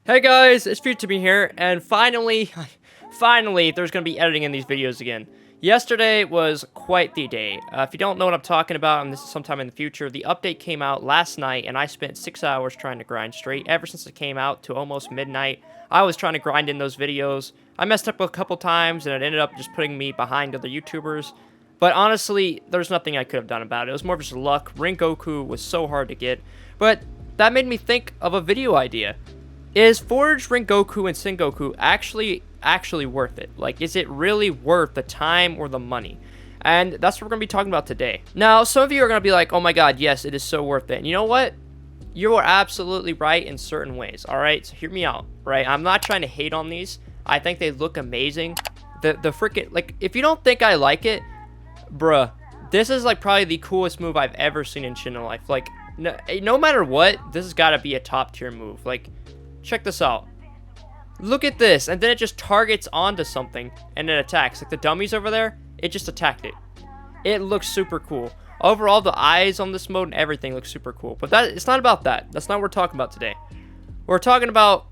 Hey guys, it's Future Me here, and finally, there's gonna be editing in these videos again. Yesterday was quite the day. If you don't know what I'm talking about, and this is sometime in the future, the update came out last night, and I spent 6 hours trying to grind straight. Ever since it came out to almost midnight, I was trying to grind in those videos. I messed up a couple times, and it ended up just putting me behind other YouTubers. But honestly, there's nothing I could have done about it. It was more just luck. Rengoku was so hard to get. But that made me think of a video idea. Is Forge, Rengoku, and Sengoku actually worth it? Like, is it really worth the time or the money? And that's what we're going to be talking about today. Now, some of you are going to be like, oh my god, yes, it is so worth it. And you know what? You are absolutely right in certain ways, alright? So hear me out, right? I'm not trying to hate on these. I think they look amazing. The freaking, like, if you don't think I like it, bruh, this is, like, probably the coolest move I've ever seen in Shindo Life. Like, no matter what, this has got to be a top tier move. Like, check this out. Look at this, and then it just targets onto something, and it attacks. Like the dummies over there, it just attacked it. It looks super cool. Overall, the eyes on this mode and everything looks super cool. But it's not about that. That's not what we're talking about today. We're talking about...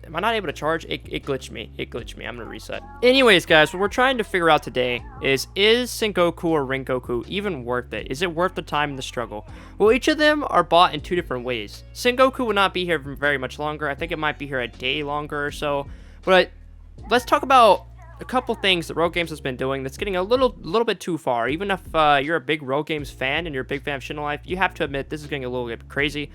Am I not able to charge? It glitched me. It glitched me. I'm going to reset. Anyways, guys, what we're trying to figure out today is Sengoku or Rengoku even worth it? Is it worth the time and the struggle? Well, each of them are bought in two different ways. Sengoku will not be here for very much longer. I think it might be here a day longer or so. But let's talk about a couple things that Rogue Games has been doing that's getting a little bit too far. Even if you're a big Rogue Games fan and you're a big fan of Shindo Life, you have to admit this is getting a little bit crazy.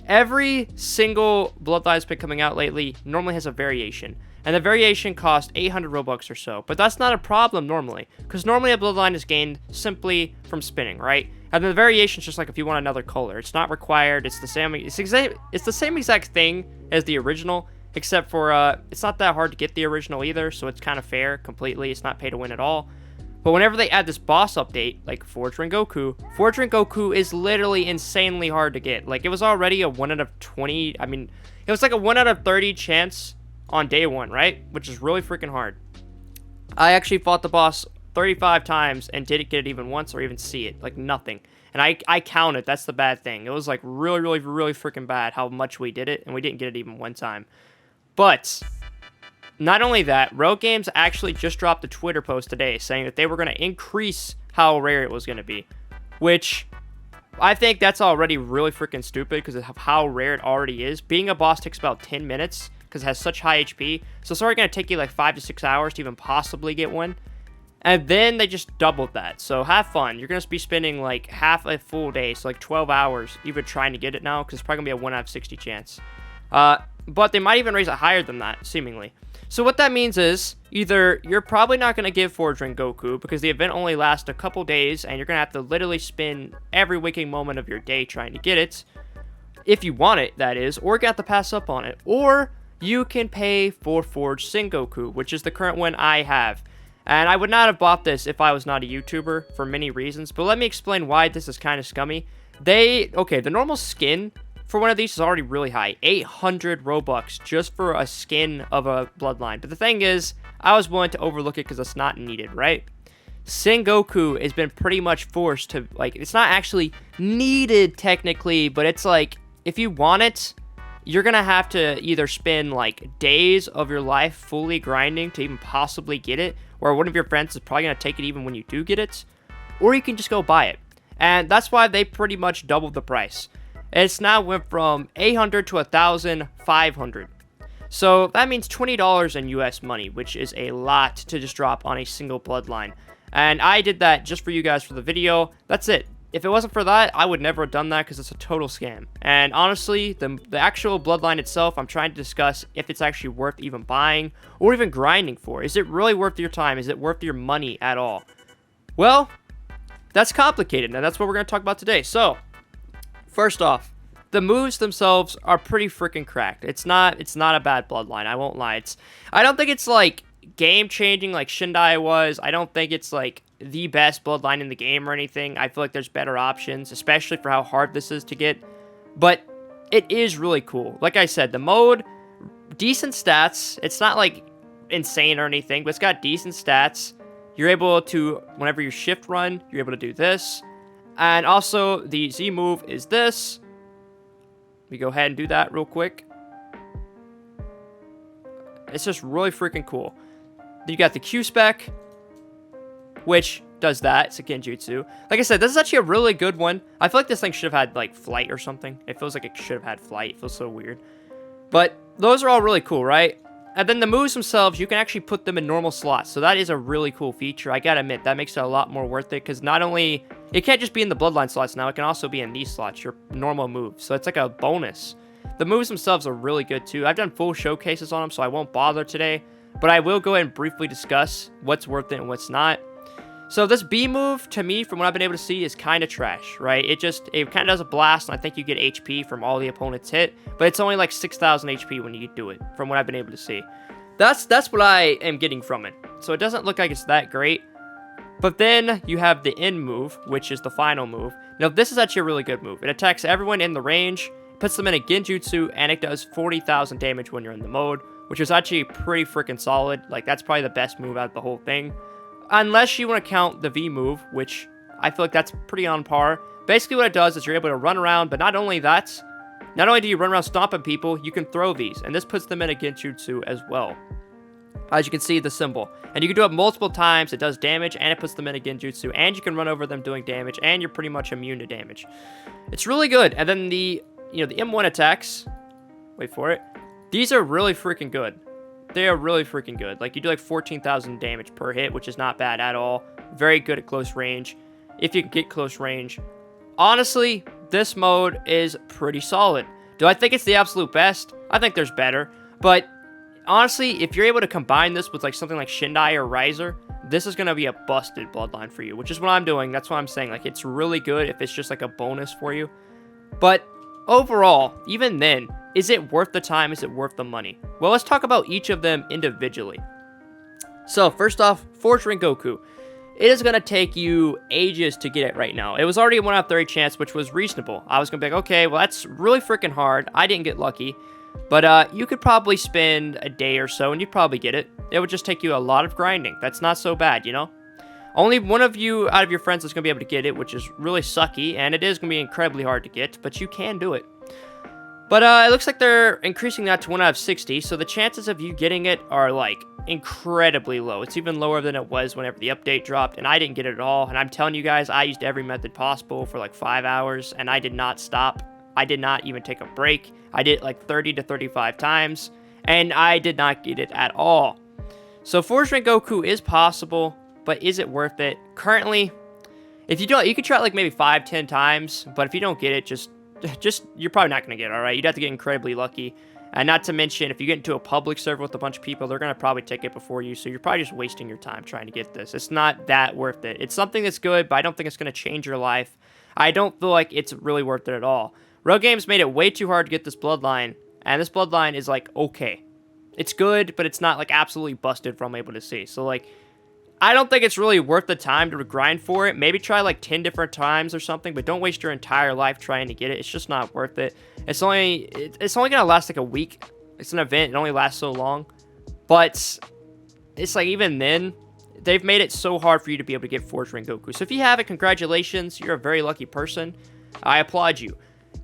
Every single Bloodline that's been coming out lately normally has a variation. And the variation costs 800 Robux or so. But that's not a problem normally. Because normally a Bloodline is gained simply from spinning, right? And the variation is just like if you want another color. It's not required. It's the same. It's the same exact thing as the original. Except for, it's not that hard to get the original either. So it's kind of fair completely. It's not pay to win at all. But whenever they add this boss update, like Forge Rengoku is literally insanely hard to get. Like, it was already a 1 out of 20, I mean, it was like a 1 out of 30 chance on day one, right? Which is really freaking hard. I actually fought the boss 35 times and didn't get it even once or even see it. Like, nothing. And I counted. That's the bad thing. It was, like, really freaking bad how much we did it, and we didn't get it even one time. But... not only that, Rogue Games actually just dropped a Twitter post today saying that they were going to increase how rare it was going to be. Which, I think that's already really freaking stupid because of how rare it already is. Being a boss takes about 10 minutes because it has such high HP. So it's already going to take you like 5 to 6 hours to even possibly get one. And then they just doubled that. So have fun. You're going to be spending like half a full day, so like 12 hours even trying to get it now because it's probably going to be a 1 out of 60 chance. But they might even raise it higher than that, seemingly. So what that means is, either you're probably not going to get Forge Rengoku because the event only lasts a couple days and you're going to have to literally spend every waking moment of your day trying to get it. If you want it, that is. Or you have to pass up on it. Or you can pay for Forge Sengoku, which is the current one I have. And I would not have bought this if I was not a YouTuber for many reasons. But let me explain why this is kind of scummy. Okay, the normal skin for one of these is already really high. 800 Robux just for a skin of a Bloodline. But the thing is, I was willing to overlook it because it's not needed, right? Sengoku has been pretty much forced to, like, it's not actually needed technically, but it's like, if you want it, you're going to have to either spend, like, days of your life fully grinding to even possibly get it, or one of your friends is probably going to take it even when you do get it, or you can just go buy it. And that's why they pretty much doubled the price. It's now went from 800 to 1,500. So that means $20 in US money, which is a lot to just drop on a single Bloodline. And I did that just for you guys for the video. That's it. If it wasn't for that, I would never have done that because it's a total scam. And honestly, the actual Bloodline itself, I'm trying to discuss if it's actually worth even buying or even grinding for. Is it really worth your time? Is it worth your money at all? Well, that's complicated, and that's what we're going to talk about today. So, first off, the moves themselves are pretty freaking cracked. It's not a bad Bloodline, I won't lie. I don't think it's like game-changing like Shindai was. I don't think it's like the best Bloodline in the game or anything. I feel like there's better options, especially for how hard this is to get. But it is really cool. Like I said, the mode, decent stats. It's not like insane or anything, but it's got decent stats. You're able to, whenever you shift run, you're able to do this. And also, the Z move is this. We go ahead and do that real quick. It's just really freaking cool. Then you got the Q-Spec, which does that. It's a Genjutsu. Like I said, this is actually a really good one. I feel like this thing should have had, like, flight or something. It feels like it should have had flight. It feels so weird. But those are all really cool, right? And then the moves themselves, you can actually put them in normal slots. So that is a really cool feature. I gotta admit, that makes it a lot more worth it. Because not only... It can't just be in the Bloodline slots now. It can also be in these slots, your normal moves. So it's like a bonus. The moves themselves are really good, too. I've done full showcases on them, so I won't bother today. But I will go ahead and briefly discuss what's worth it and what's not. So this B move, to me, from what I've been able to see, is kind of trash, right? It kind of does a blast, and I think you get HP from all the opponents hit, but it's only like 6,000 HP when you do it, from what I've been able to see. That's what I am getting from it. So it doesn't look like it's that great. But then you have the end move, which is the final move. Now, this is actually a really good move. It attacks everyone in the range, puts them in a Genjutsu, and it does 40,000 damage when you're in the mode, which is actually pretty freaking solid. Like, that's probably the best move out of the whole thing. Unless you want to count the V move, which I feel like that's pretty on par. Basically what it does is you're able to run around, but not only that, not only do you run around stomping people, you can throw these, and this puts them in a Genjutsu as well. As you can see, the symbol. And you can do it multiple times, it does damage, and it puts them in a Genjutsu, and you can run over them doing damage, and you're pretty much immune to damage. It's really good. And then the M1 attacks, wait for it, these are really freaking good. They are really freaking good. Like, you do like 14,000 damage per hit, which is not bad at all. Very good at close range, if you can get close range. Honestly, this mode is pretty solid. Do I think it's the absolute best? I think there's better. But, honestly, if you're able to combine this with like something like Shindai or Riser, this is going to be a busted bloodline for you, which is what I'm doing. That's what I'm saying. Like, it's really good if it's just like a bonus for you. But, overall, even then, is it worth the time? Is it worth the money? Well, let's talk about each of them individually. So, first off, Forged Rengoku. It is going to take you ages to get it right now. It was already a 1 out of 30 chance, which was reasonable. I was going to be like, okay, well, that's really freaking hard. I didn't get lucky. But you could probably spend a day or so, and you'd probably get it. It would just take you a lot of grinding. That's not so bad, you know? Only one of you out of your friends is going to be able to get it, which is really sucky, and it is going to be incredibly hard to get, but you can do it. But it looks like they're increasing that to 1 out of 60, so the chances of you getting it are, like, incredibly low. It's even lower than it was whenever the update dropped, and I didn't get it at all. And I'm telling you guys, I used every method possible for, like, 5 hours, and I did not stop. I did not even take a break. I did it, like, 30 to 35 times, and I did not get it at all. So Forged Rengoku is possible, but is it worth it? Currently, if you don't, you can try it, like, maybe 5-10 times, but if you don't get it, just you're probably not going to get it, all right? You'd have to get incredibly lucky. And not to mention, if you get into a public server with a bunch of people, they're going to probably take it before you, so you're probably just wasting your time trying to get this. It's not that worth it. It's something that's good, but I don't think it's going to change your life. I don't feel like it's really worth it at all. Rogue Games made it way too hard to get this bloodline, and this bloodline is, like, okay. It's good, but it's not, like, absolutely busted from what I'm able to see. So, like, I don't think it's really worth the time to grind for it. Maybe try like 10 different times or something, but don't waste your entire life trying to get it. It's just not worth it. It's only gonna last like a week. It's an event. It only lasts so long. But it's like even then, they've made it so hard for you to be able to get Forged Rengoku. So if you have it, congratulations. You're a very lucky person. I applaud you.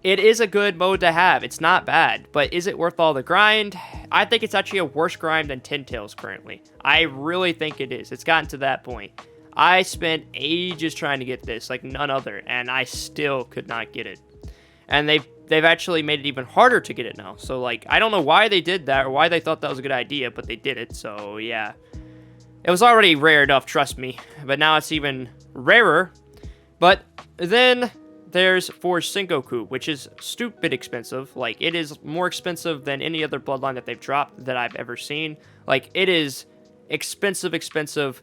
It is a good mode to have. It's not bad, but is it worth all the grind? I think it's actually a worse grind than Ten Tails currently. I really think it is. It's gotten to that point. I spent ages trying to get this, like none other, and I still could not get it. And they've actually made it even harder to get it now. So, like, I don't know why they did that or why they thought that was a good idea, but they did it, so yeah. It was already rare enough, trust me, but now it's even rarer. But then there's Forged Sengoku, which is stupid expensive. Like, it is more expensive than any other bloodline that they've dropped that I've ever seen. Like, it is expensive.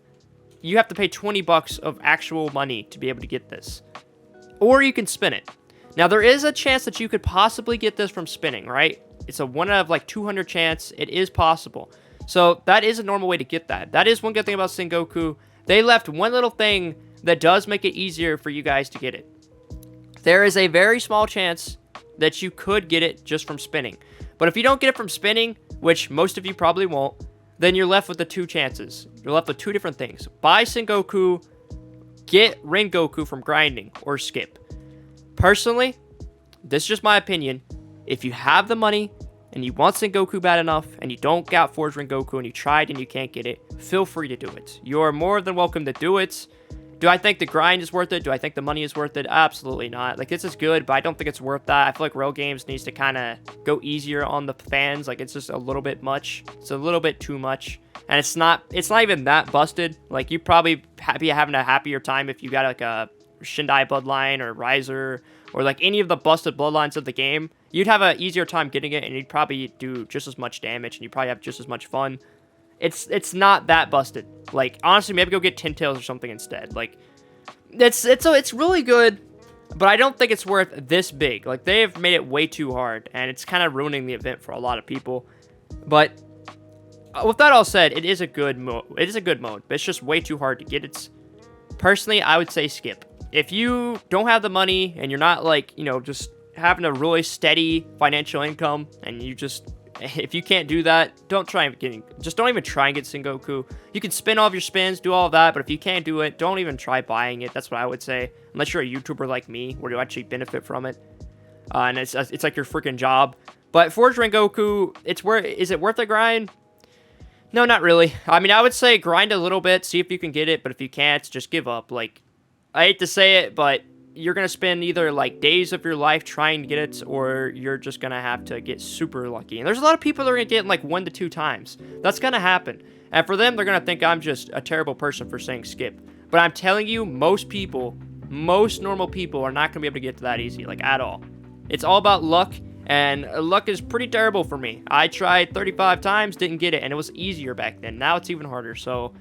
You have to pay 20 bucks of actual money to be able to get this. Or you can spin it. Now, there is a chance that you could possibly get this from spinning, right? It's a 1 out of, like, 200 chance. It is possible. So, that is a normal way to get that. That is one good thing about Sengoku. They left one little thing that does make it easier for you guys to get it. There is a very small chance that you could get it just from spinning. But if you don't get it from spinning, which most of you probably won't, then you're left with the 2 chances. You're left with 2 different things. Buy Sengoku, get Rengoku from grinding, or skip. Personally, this is just my opinion. If you have the money and you want Sengoku bad enough, and you don't got Forged Rengoku, and you tried and you can't get it, feel free to do it. You're more than welcome to do it. Do I think the grind is worth it? Do I think the money is worth it? Absolutely not. Like, this is good, but I don't think it's worth that. I feel like Rail Games needs to kind of go easier on the fans. Like, it's just a little bit much. It's a little bit too much. And it's not even that busted. Like, you probably be having a happier time if you got, like, a Shindai bloodline or Riser or, like, any of the busted bloodlines of the game. You'd have an easier time getting it, and you'd probably do just as much damage, and you'd probably have just as much fun. It's not that busted. Like, honestly, maybe go get Tin Tails or something instead. Like, it's really good, but I don't think it's worth this big. Like, they've made it way too hard, and it's kind of ruining the event for a lot of people. But with that all said, it is a good mode. It is a good mode, but it's just way too hard to get. It's personally, I would say skip. If you don't have the money and you're not, like, you know, just having a really steady financial income, and you just, if you can't do that, don't even try and get Sengoku. You can spin all of your spins, do all of that, but if you can't do it, don't even try buying it. That's what I would say. Unless you're a YouTuber like me, where you actually benefit from it. And it's like your freaking job. But Forged Rengoku, is it worth the grind? No, not really. I mean, I would say grind a little bit, see if you can get it, but if you can't, just give up. Like, I hate to say it, but you're going to spend either, like, days of your life trying to get it, or you're just going to have to get super lucky. And there's a lot of people that are going to get it, like, 1 to 2 times. That's going to happen. And for them, they're going to think I'm just a terrible person for saying skip. But I'm telling you, most normal people are not going to be able to get to that easy, like, at all. It's all about luck, and luck is pretty terrible for me. I tried 35 times, didn't get it, and it was easier back then. Now it's even harder, so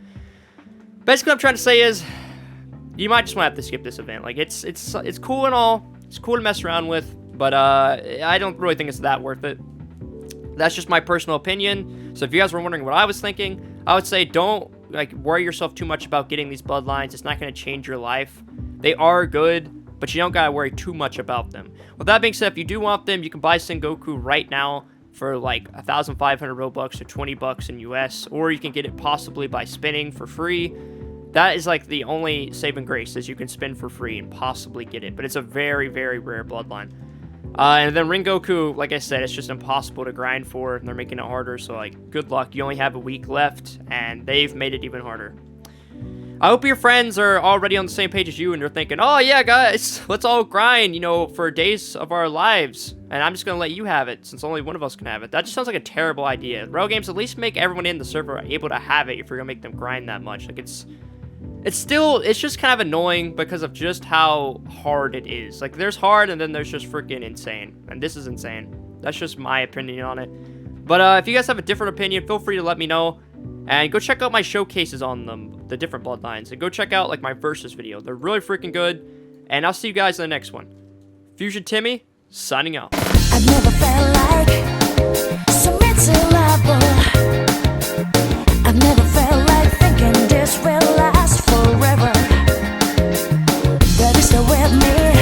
basically what I'm trying to say is, you might just want to have to skip this event. Like, it's cool and all. It's cool to mess around with, but I don't really think it's that worth it. That's just my personal opinion. So if you guys were wondering what I was thinking, I would say don't, like, worry yourself too much about getting these bloodlines. It's not going to change your life. They are good, but you don't got to worry too much about them. With that being said, if you do want them, you can buy Sengoku right now for like 1,500 Robux or 20 bucks in US, or you can get it possibly by spinning for free. That is, like, the only saving grace, is you can spin for free and possibly get it. But it's a very, very rare bloodline. And then Rengoku, like I said, it's just impossible to grind for, and they're making it harder. So, like, good luck. You only have a week left, and they've made it even harder. I hope your friends are already on the same page as you, and they're thinking, oh, yeah, guys, let's all grind, you know, for days of our lives. And I'm just going to let you have it, since only one of us can have it. That just sounds like a terrible idea. Rail Games, at least make everyone in the server able to have it if you're going to make them grind that much. Like, it's just kind of annoying because of just how hard it is. Like, there's hard, and then there's just freaking insane. And this is insane. That's just my opinion on it. But if you guys have a different opinion, feel free to let me know. And go check out my showcases on them, the different bloodlines. And go check out, like, my versus video. They're really freaking good. And I'll see you guys in the next one. Fusion Timmy, signing out. I've never felt like so miserable. I've never felt like thinking this will last forever. But it's still with me.